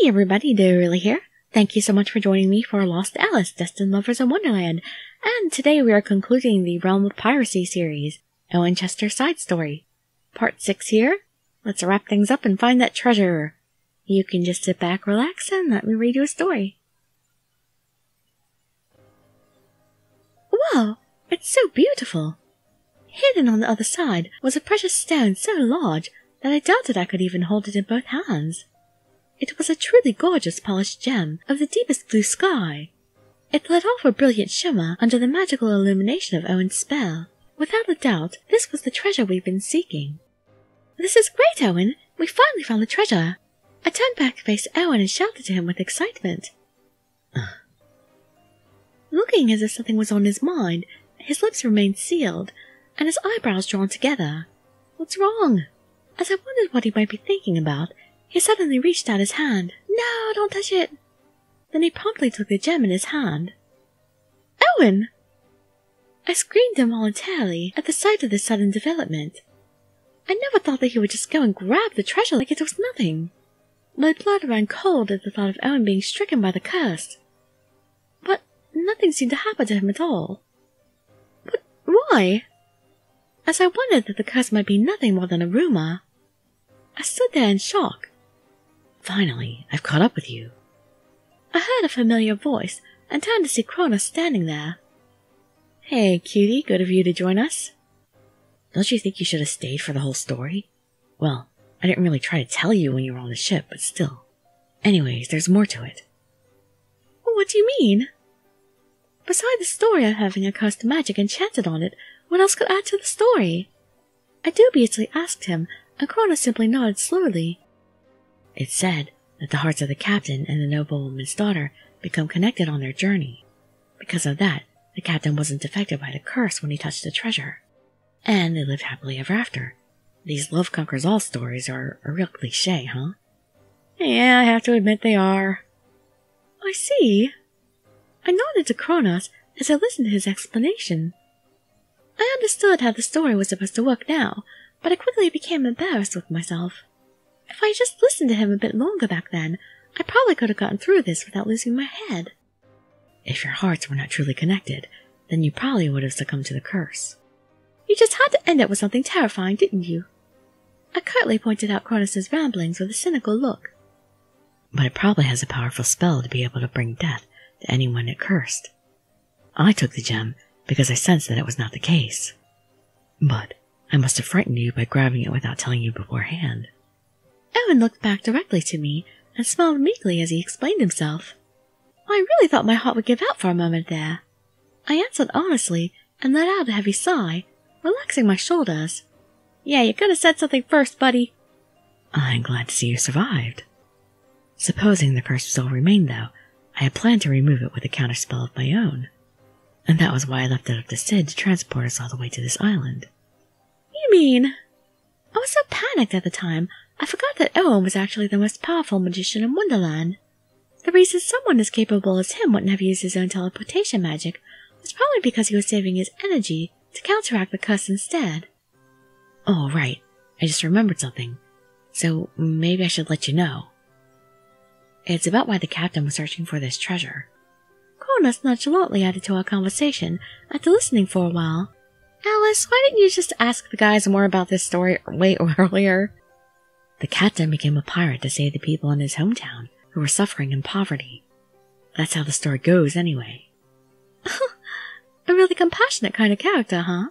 Hey everybody, Dirili here. Thank you so much for joining me for Lost Alice, Destined Lovers in Wonderland. And today we are concluding the Realm of Piracy series, Owen Chester's side story. Part 6 here. Let's wrap things up and find that treasure. You can just sit back, relax, and let me read you a story. Wow, it's so beautiful. Hidden on the other side was a precious stone so large that I doubted I could even hold it in both hands. It was a truly gorgeous polished gem of the deepest blue sky. It let off a brilliant shimmer under the magical illumination of Owen's spell. Without a doubt, this was the treasure we've been seeking. "This is great, Owen! We finally found the treasure!" I turned back to face Owen and shouted to him with excitement. Looking as if something was on his mind, his lips remained sealed, and his eyebrows drawn together. "What's wrong?" As I wondered what he might be thinking about, he suddenly reached out his hand. "No, don't touch it!" Then he promptly took the gem in his hand. "Owen!" I screamed involuntarily at the sight of this sudden development. I never thought that he would just go and grab the treasure like it was nothing. My blood ran cold at the thought of Owen being stricken by the curse. But nothing seemed to happen to him at all. But why? As I wondered that the curse might be nothing more than a rumor, I stood there in shock. "Finally, I've caught up with you." I heard a familiar voice and turned to see Cronus standing there. "Hey, cutie, good of you to join us." "Don't you think you should have stayed for the whole story?" "Well, I didn't really try to tell you when you were on the ship, but still. Anyways, there's more to it." "What do you mean?" Beside the story of having a cursed magic enchanted on it, what else could add to the story? I dubiously asked him, and Cronus simply nodded slowly. "It's said that the hearts of the captain and the noblewoman's daughter become connected on their journey. Because of that, the captain wasn't affected by the curse when he touched the treasure. And they lived happily ever after. These love conquers all stories are a real cliché, huh?" "Yeah, I have to admit they are." "I see." I nodded to Cronus as I listened to his explanation. I understood how the story was supposed to work now, but I quickly became embarrassed with myself. If I had just listened to him a bit longer back then, I probably could have gotten through this without losing my head. "If your hearts were not truly connected, then you probably would have succumbed to the curse." "You just had to end it with something terrifying, didn't you?" I curtly pointed out Cronus's ramblings with a cynical look. "But it probably has a powerful spell to be able to bring death to anyone it cursed. I took the gem because I sensed that it was not the case. But I must have frightened you by grabbing it without telling you beforehand." Owen looked back directly to me and smiled meekly as he explained himself. I really thought my heart would give out for a moment there. I answered honestly and let out a heavy sigh, relaxing my shoulders. "Yeah, you could have said something first, buddy." "I'm glad to see you survived. Supposing the curse still remained, though, I had planned to remove it with a counterspell of my own. And that was why I left it up to Sid to transport us all the way to this island." "You mean?" I was so panicked at the time, I forgot that Owen was actually the most powerful magician in Wonderland. The reason someone as capable as him wouldn't have used his own teleportation magic was probably because he was saving his energy to counteract the curse instead. "Oh, right. I just remembered something. So maybe I should let you know. It's about why the captain was searching for this treasure." Cronus nonchalantly added to our conversation after listening for a while. "Alice, why didn't you just ask the guys more about this story way earlier?" "The captain became a pirate to save the people in his hometown who were suffering in poverty. That's how the story goes, anyway." A really compassionate kind of character, huh?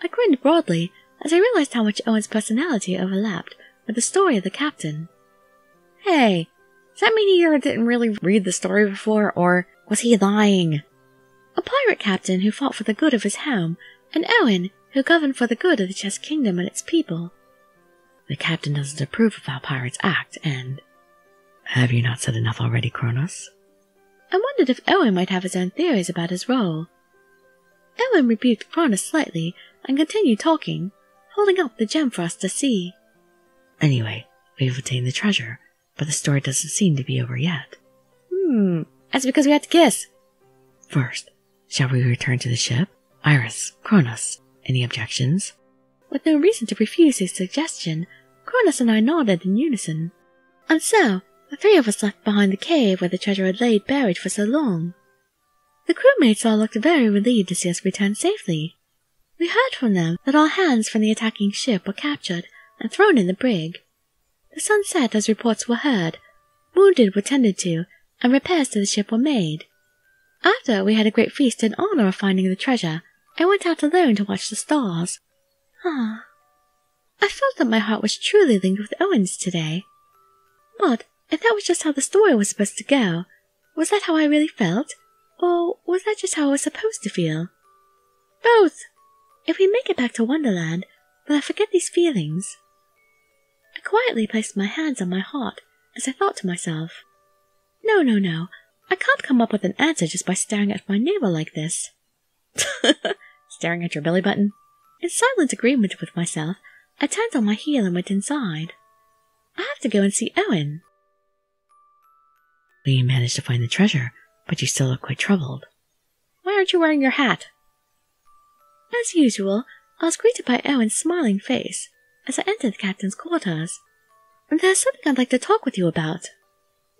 I grinned broadly as I realized how much Owen's personality overlapped with the story of the captain. "Hey, does that mean he didn't really read the story before, or was he lying?" A pirate captain who fought for the good of his home, and Owen who governed for the good of the Chess Kingdom and its people. "The captain doesn't approve of how pirates act, and—" "Have you not said enough already, Cronus?" I wondered if Owen might have his own theories about his role. Owen rebuked Cronus slightly and continued talking, holding up the gem for us to see. "Anyway, we've obtained the treasure, but the story doesn't seem to be over yet." That's because we had to kiss." "First, shall we return to the ship? Iris, Cronus, any objections?" With no reason to refuse his suggestion, Cronus and I nodded in unison. And so, The three of us left behind the cave where the treasure had laid buried for so long. The crewmates all looked very relieved to see us return safely. We heard from them that all hands from the attacking ship were captured and thrown in the brig. The sun set as reports were heard, wounded were tended to, and repairs to the ship were made. After we had a great feast in honor of finding the treasure, I went out alone to watch the stars. I felt that my heart was truly linked with Owen's today. But if that was just how the story was supposed to go, was that how I really felt? Or was that just how I was supposed to feel? Both! If we make it back to Wonderland, will I forget these feelings? I quietly placed my hands on my heart as I thought to myself, No, I can't come up with an answer just by staring at my navel like this. Staring at your belly button? In silent agreement with myself, I turned on my heel and went inside. I have to go and see Owen. You managed to find the treasure, but you still look quite troubled. Why aren't you wearing your hat? As usual, I was greeted by Owen's smiling face as I entered the captain's quarters. There's something I'd like to talk with you about.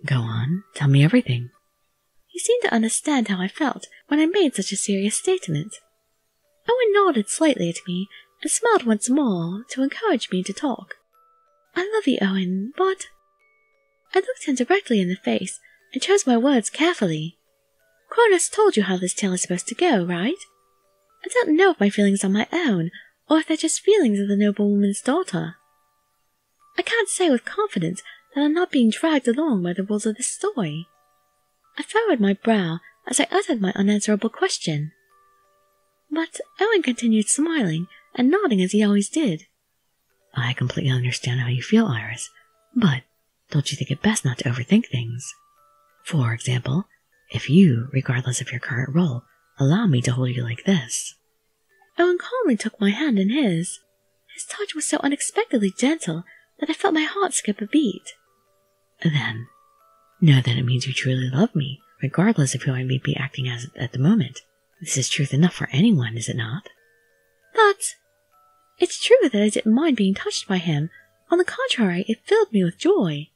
Go on, tell me everything. He seemed to understand how I felt when I made such a serious statement. Owen nodded slightly at me and smiled once more to encourage me to talk. I love you, Owen, but... I looked him directly in the face and chose my words carefully. Cronus told you how this tale is supposed to go, right? I don't know if my feelings are my own, or if they're just feelings of the noblewoman's daughter. I can't say with confidence that I'm not being dragged along by the rules of this story. I furrowed my brow as I uttered my unanswerable question. But Owen continued smiling and nodding as he always did. I completely understand how you feel, Iris, but don't you think it best not to overthink things? For example, if you, regardless of your current role, allow me to hold you like this. Owen calmly took my hand in his. His touch was so unexpectedly gentle that I felt my heart skip a beat. Then, know that it means you truly love me, regardless of who I may be acting as at the moment. This is truth enough for anyone, is it not? But it's true that I didn't mind being touched by him. On the contrary, it filled me with joy.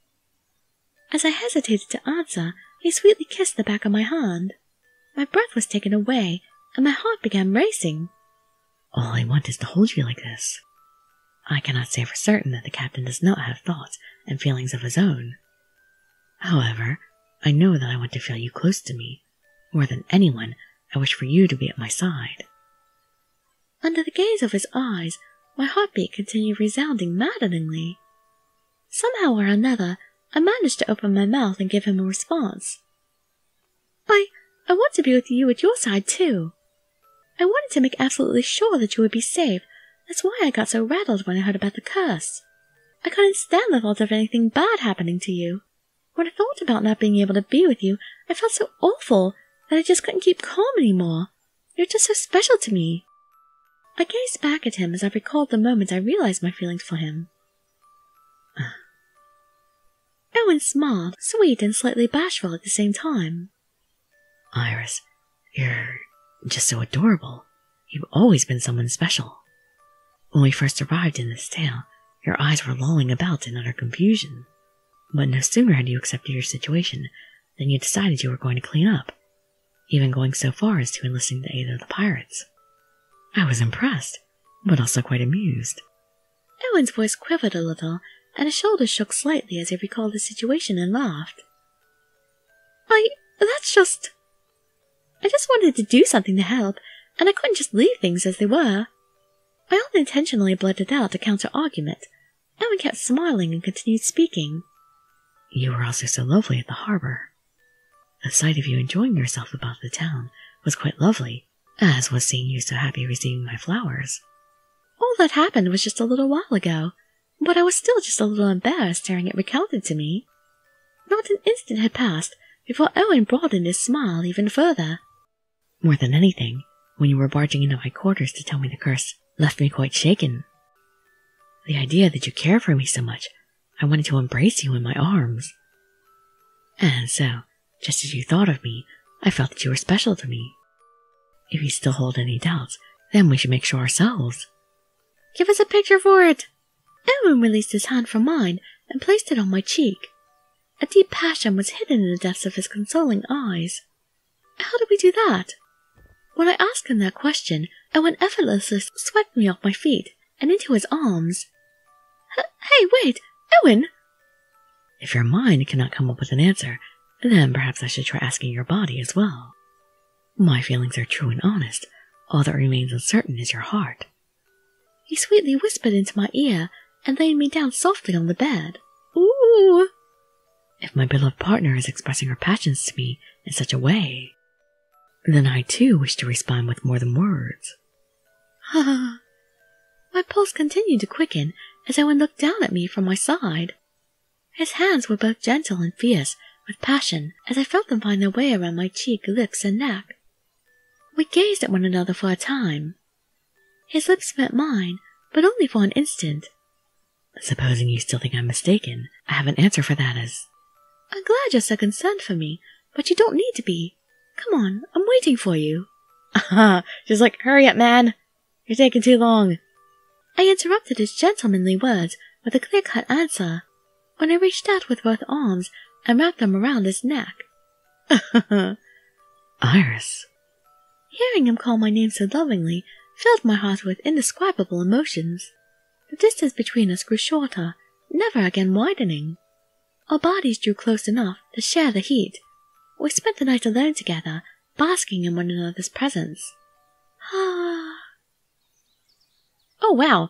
As I hesitated to answer, he sweetly kissed the back of my hand. My breath was taken away, and my heart began racing. All I want is to hold you like this. I cannot say for certain that the captain does not have thoughts and feelings of his own. However, I know that I want to feel you close to me. More than anyone, I wish for you to be at my side. Under the gaze of his eyes, my heartbeat continued resounding maddeningly. Somehow or another, I managed to open my mouth and give him a response. I want to be with you at your side, too. I wanted to make absolutely sure that you would be safe. That's why I got so rattled when I heard about the curse. I couldn't stand the thought of anything bad happening to you. When I thought about not being able to be with you, I felt so awful that I just couldn't keep calm anymore. You're just so special to me. I gazed back at him as I recalled the moment I realized my feelings for him. Owen smiled, sweet and slightly bashful at the same time. Iris, you're just so adorable. You've always been someone special. When we first arrived in this tale, your eyes were lolling about in utter confusion. But no sooner had you accepted your situation than you decided you were going to clean up, even going so far as to enlisting the aid of the pirates. I was impressed, but also quite amused. Owen's voice quivered a little, and his shoulders shook slightly as he recalled the situation and laughed. I just wanted to do something to help, and I couldn't just leave things as they were. I unintentionally blurted out a counter-argument. Owen kept smiling and continued speaking. You were also so lovely at the harbor. The sight of you enjoying yourself about the town was quite lovely, as was seeing you so happy receiving my flowers. All that happened was just a little while ago, but I was still just a little embarrassed hearing it recounted to me. Not an instant had passed before Owen broadened his smile even further. More than anything, when you were barging into my quarters to tell me the curse left me quite shaken. The idea that you care for me so much, I wanted to embrace you in my arms. And so, just as you thought of me, I felt that you were special to me. If you still hold any doubts, then we should make sure ourselves. Give us a picture for it! Owen released his hand from mine and placed it on my cheek. A deep passion was hidden in the depths of his consoling eyes. How did we do that? When I asked him that question, Owen effortlessly swept me off my feet and into his arms. Hey, wait! Owen! If your mind cannot come up with an answer, then perhaps I should try asking your body as well. My feelings are true and honest. All that remains uncertain is your heart. He sweetly whispered into my ear and laid me down softly on the bed. Ooh! If my beloved partner is expressing her passions to me in such a way, then I too wish to respond with more than words. My pulse continued to quicken as Owen looked down at me from my side. His hands were both gentle and fierce with passion as I felt them find their way around my cheek, lips, and neck. We gazed at one another for a time. His lips met mine, but only for an instant. Supposing you still think I'm mistaken, I have an answer for that as... I'm glad you're so concerned for me, but you don't need to be. Come on, I'm waiting for you. Just like, hurry up, man. You're taking too long. I interrupted his gentlemanly words with a clear-cut answer, when I reached out with both arms and wrapped them around his neck. Iris. Hearing him call my name so lovingly filled my heart with indescribable emotions. The distance between us grew shorter, never again widening. Our bodies drew close enough to share the heat. We spent the night alone together, basking in one another's presence. Oh, wow.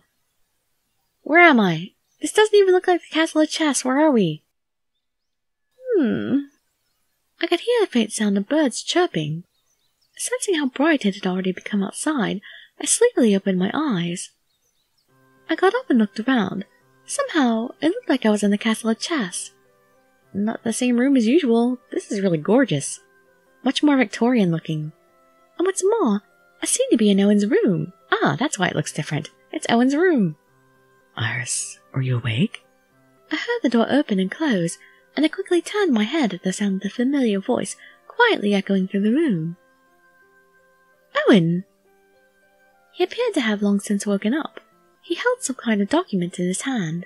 Where am I? This doesn't even look like the castle of chess. Where are we? I could hear the faint sound of birds chirping. Sensing how bright it had already become outside, I sleepily opened my eyes. I got up and looked around. Somehow, it looked like I was in the castle of chess. Not the same room as usual. This is really gorgeous. Much more Victorian looking. And what's more, I seem to be in Owen's room. That's why it looks different. It's Owen's room. Iris, are you awake? I heard the door open and close, and I quickly turned my head at the sound of the familiar voice quietly echoing through the room. Owen! He appeared to have long since woken up. He held some kind of document in his hand.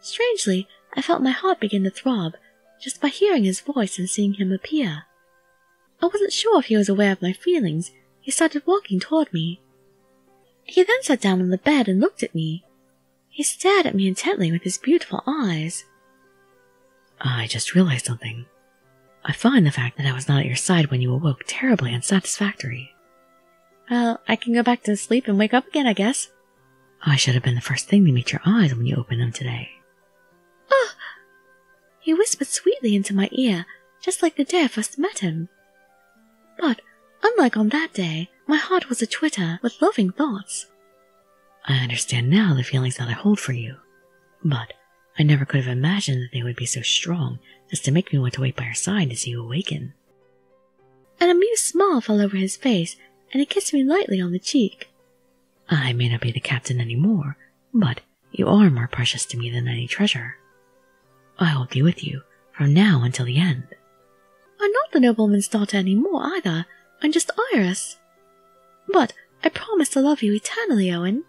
Strangely, I felt my heart begin to throb, just by hearing his voice and seeing him appear. I wasn't sure if he was aware of my feelings. He started walking toward me. He then sat down on the bed and looked at me. He stared at me intently with his beautiful eyes. I just realized something. I find the fact that I was not at your side when you awoke terribly unsatisfactory. Well, I can go back to sleep and wake up again, I guess. I should have been the first thing to meet your eyes when you opened them today. Oh! He whispered sweetly into my ear, just like the day I first met him. But, unlike on that day, my heart was a-twitter with loving thoughts. I understand now the feelings that I hold for you, but I never could have imagined that they would be so strong as to make me want to wait by your side to see you awaken. An amused smile fell over his face, and he kissed me lightly on the cheek. I may not be the captain any more, but you are more precious to me than any treasure. I will be with you from now until the end. I'm not the nobleman's daughter any more either. I'm just Iris. But I promise to love you eternally, Owen.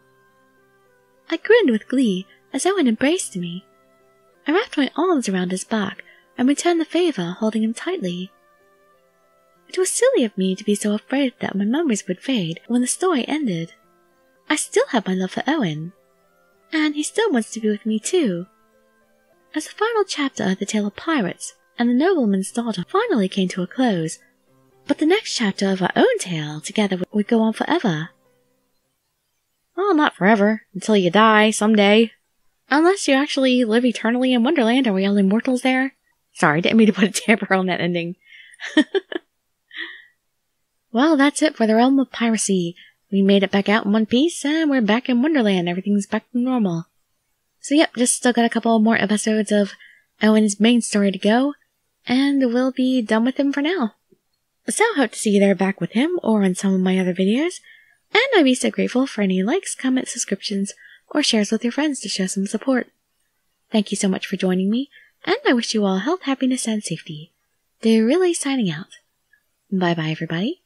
I grinned with glee as Owen embraced me. I wrapped my arms around his back and returned the favor, holding him tightly. It was silly of me to be so afraid that my memories would fade when the story ended. I still have my love for Owen, and he still wants to be with me too. As the final chapter of the tale of pirates and the nobleman's daughter finally came to a close, but the next chapter of our own tale together would go on forever. Well, not forever, until you die someday. Unless you actually live eternally in Wonderland. Are we all immortals there? Sorry, didn't mean to put a damper on that ending. Well, that's it for the realm of piracy. We made it back out in one piece, and we're back in Wonderland. Everything's back to normal. So yep, just still got a couple more episodes of Owen's main story to go, and we'll be done with him for now. So hope to see you there back with him, or in some of my other videos, and I'd be so grateful for any likes, comments, subscriptions, or shares with your friends to show some support. Thank you so much for joining me, and I wish you all health, happiness, and safety. Dirili signing out. Bye bye everybody.